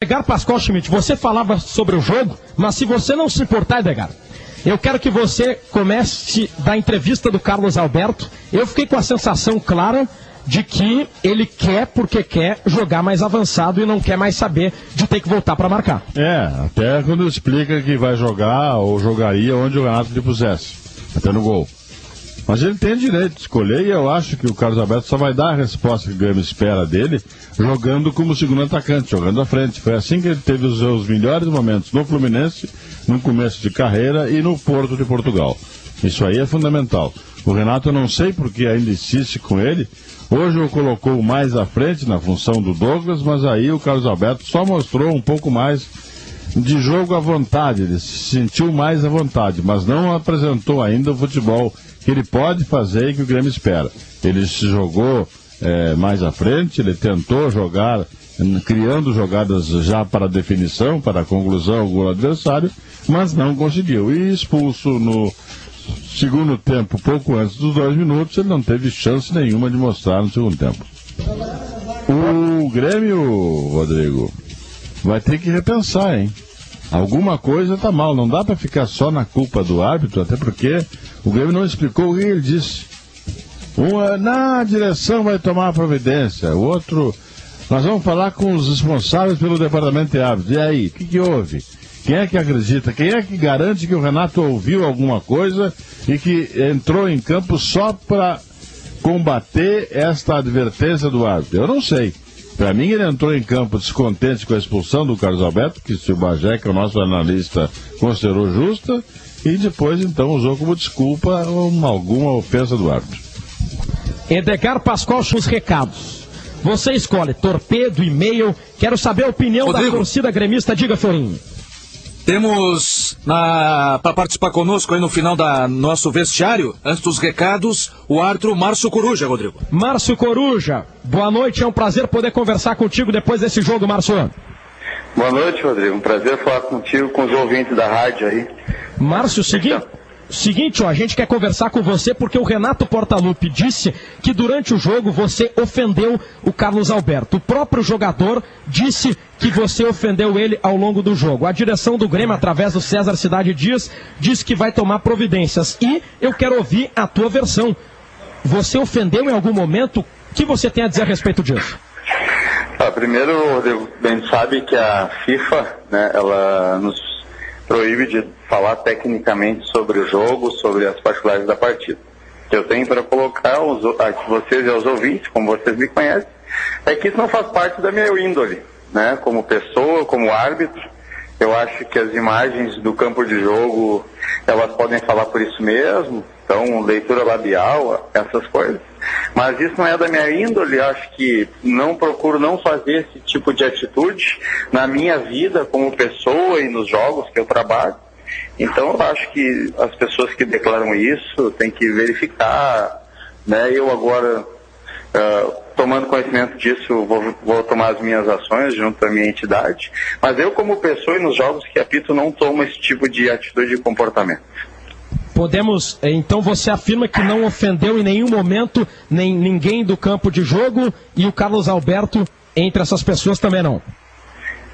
Edgar Pascoal Schmidt, você falava sobre o jogo, mas se você não se importar, Edgar, eu quero que você comece da entrevista do Carlos Alberto. Eu fiquei com a sensação clara de que ele quer porque quer jogar mais avançado e não quer mais saber de ter que voltar para marcar. Até quando explica que vai jogar ou jogaria onde o Renato lhe pusesse, até no gol. Mas ele tem direito de escolher e eu acho que o Carlos Alberto só vai dar a resposta que o Grêmio espera dele jogando como segundo atacante, jogando à frente. Foi assim que ele teve os seus melhores momentos no Fluminense, no começo de carreira e no Porto de Portugal. Isso aí é fundamental. O Renato, eu não sei porque ainda insiste com ele. Hoje o colocou mais à frente na função do Douglas, mas aí o Carlos Alberto só mostrou um pouco mais de jogo à vontade. Ele se sentiu mais à vontade, mas não apresentou ainda o futebol que ele pode fazer e que o Grêmio espera. Ele se jogou mais à frente, ele tentou jogar, criando jogadas já para definição, para a conclusão do adversário, mas não conseguiu. E expulso no segundo tempo, pouco antes dos 2 minutos, ele não teve chance nenhuma de mostrar no segundo tempo. O Grêmio, Rodrigo, vai ter que repensar, hein? Alguma coisa tá mal, não dá para ficar só na culpa do árbitro, até porque o Grêmio não explicou o que ele disse. Na direção vai tomar a providência, o outro, nós vamos falar com os responsáveis pelo departamento de árbitros. E aí, o que houve? Quem é que acredita? Quem é que garante que o Renato ouviu alguma coisa e que entrou em campo só para combater esta advertência do árbitro? Eu não sei. Para mim, ele entrou em campo descontente com a expulsão do Carlos Alberto, que o Bagé, que é o nosso analista, considerou justa, e depois, então, usou como desculpa alguma ofensa do árbitro. Edgar Pascoal, os recados. Você escolhe torpedo, e-mail. Quero saber a opinião Rodrigo, da torcida gremista. Diga, Florinho. Temos para participar conosco aí no final da nosso vestiário, antes dos recados, o árbitro Márcio Coruja, Rodrigo. Márcio Coruja, boa noite, é um prazer poder conversar contigo depois desse jogo, Márcio. Boa noite, Rodrigo, um prazer falar contigo, com os ouvintes da rádio aí. Márcio, seguinte, a gente quer conversar com você porque o Renato Portaluppi disse que durante o jogo você ofendeu o Carlos Alberto. O próprio jogador disse que você ofendeu ele ao longo do jogo. A direção do Grêmio, através do César Cidade Dias, disse que vai tomar providências. E eu quero ouvir a tua versão. Você ofendeu em algum momento? O que você tem a dizer a respeito disso? Primeiro, Rodrigo, bem sabe que a FIFA, né, ela nos proíbe de falar tecnicamente sobre o jogo, sobre as particularidades da partida. O que eu tenho para colocar a vocês e aos ouvintes, como vocês me conhecem, é que isso não faz parte da minha índole, né? Como pessoa, como árbitro. Eu acho que as imagens do campo de jogo, elas podem falar por isso mesmo, então leitura labial, essas coisas. Mas isso não é da minha índole, eu acho que não procuro não fazer esse tipo de atitude na minha vida como pessoa e nos jogos que eu trabalho. Então eu acho que as pessoas que declaram isso têm que verificar, né? Eu agora, tomando conhecimento disso, vou tomar as minhas ações junto à minha entidade, mas eu como pessoa e nos jogos que apito não tomo esse tipo de atitude e comportamento. Podemos, então você afirma que não ofendeu em nenhum momento ninguém do campo de jogo e o Carlos Alberto entre essas pessoas também não?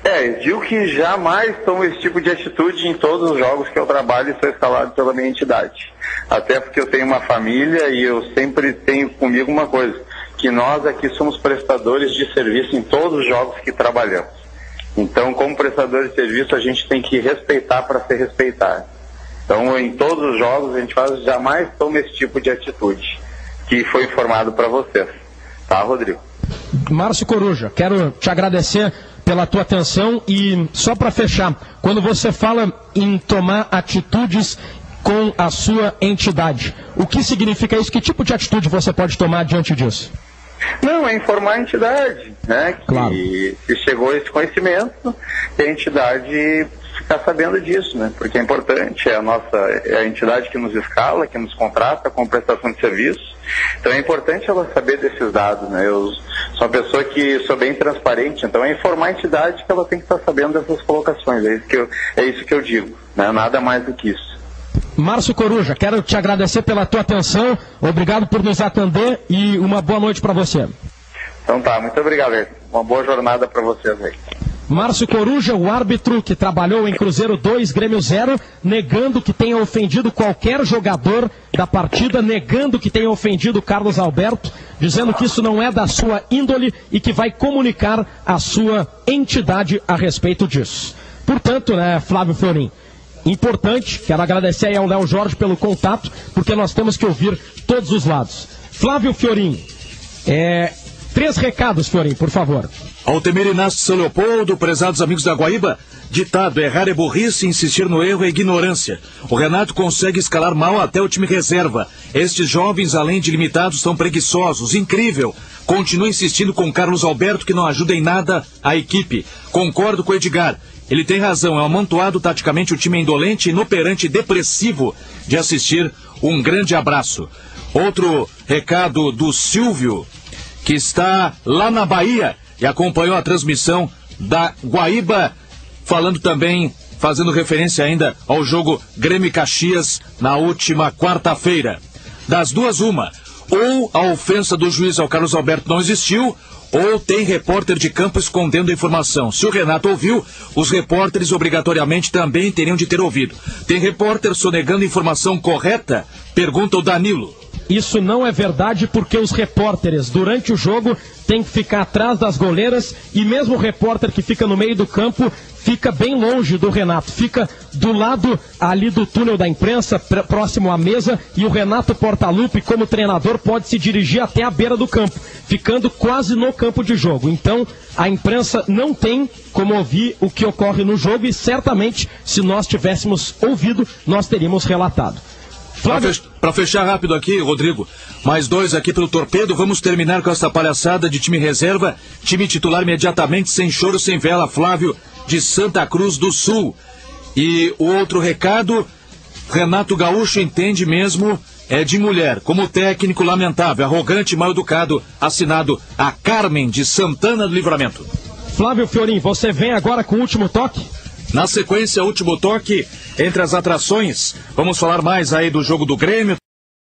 Eu digo que jamais tomo esse tipo de atitude em todos os jogos que eu trabalho e sou escalado pela minha entidade. Até porque eu tenho uma família e eu sempre tenho comigo uma coisa, que nós aqui somos prestadores de serviço em todos os jogos que trabalhamos. Então, como prestador de serviço, a gente tem que respeitar para ser respeitado. Então, em todos os jogos, a gente jamais toma esse tipo de atitude que foi informado para vocês. Tá, Rodrigo? Márcio Coruja, quero te agradecer pela tua atenção e só para fechar, quando você fala em tomar atitudes com a sua entidade, o que significa isso? Que tipo de atitude você pode tomar diante disso? Não, é informar a entidade, né? Que claro. Se chegou a esse conhecimento, a entidade ficar sabendo disso, né? Porque é importante, é a entidade que nos escala, que nos contrata com prestação de serviço. Então é importante ela saber desses dados, né? Eu sou uma pessoa que sou bem transparente, então é informar a entidade que ela tem que estar sabendo dessas colocações. É isso que eu digo, né? Nada mais do que isso. Márcio Coruja, quero te agradecer pela tua atenção, obrigado por nos atender e uma boa noite para você. Então tá, muito obrigado. Uma boa jornada para vocês aí. Márcio Coruja, o árbitro que trabalhou em Cruzeiro 2, Grêmio 0, negando que tenha ofendido qualquer jogador da partida, negando que tenha ofendido Carlos Alberto, dizendo que isso não é da sua índole e que vai comunicar a sua entidade a respeito disso. Portanto, né, Flávio Fiorin, importante, quero agradecer aí ao Léo Jorge pelo contato, porque nós temos que ouvir todos os lados. Flávio Fiorin, 3 recados, Fiorin, por favor. Altemir Inácio de São Leopoldo, prezados amigos da Guaíba, ditado: errar é burrice, insistir no erro é ignorância. O Renato consegue escalar mal até o time reserva. Estes jovens, além de limitados, são preguiçosos. Incrível. Continua insistindo com Carlos Alberto, que não ajuda em nada a equipe. Concordo com o Edgar. Ele tem razão, é um amontoado taticamente, o time é indolente, inoperante e depressivo de assistir. Um grande abraço. Outro recado do Silvio, que está lá na Bahia e acompanhou a transmissão da Guaíba, falando também, fazendo referência ainda ao jogo Grêmio e Caxias na última quarta-feira. Das duas, uma: ou a ofensa do juiz ao Carlos Alberto não existiu, ou tem repórter de campo escondendo a informação. Se o Renato ouviu, os repórteres obrigatoriamente também teriam de ter ouvido. Tem repórter sonegando informação correta? Pergunta o Danilo. Isso não é verdade, porque os repórteres, durante o jogo, têm que ficar atrás das goleiras, e mesmo o repórter que fica no meio do campo fica bem longe do Renato, fica do lado ali do túnel da imprensa, próximo à mesa, e o Renato Portaluppi, como treinador, pode se dirigir até a beira do campo, ficando quase no campo de jogo. Então, a imprensa não tem como ouvir o que ocorre no jogo, e certamente, se nós tivéssemos ouvido, nós teríamos relatado. Para fechar rápido aqui, Rodrigo, mais 2 aqui pelo Torpedo. Vamos terminar com essa palhaçada de time reserva. Time titular imediatamente, sem choro, sem vela. Flávio, de Santa Cruz do Sul. E o outro recado: Renato Gaúcho entende mesmo, é de mulher. Como técnico, lamentável, arrogante e mal educado. Assinado a Carmen de Santana do Livramento. Flávio Fiorin, você vem agora com o último toque? Na sequência, último toque entre as atrações. Vamos falar mais aí do jogo do Grêmio.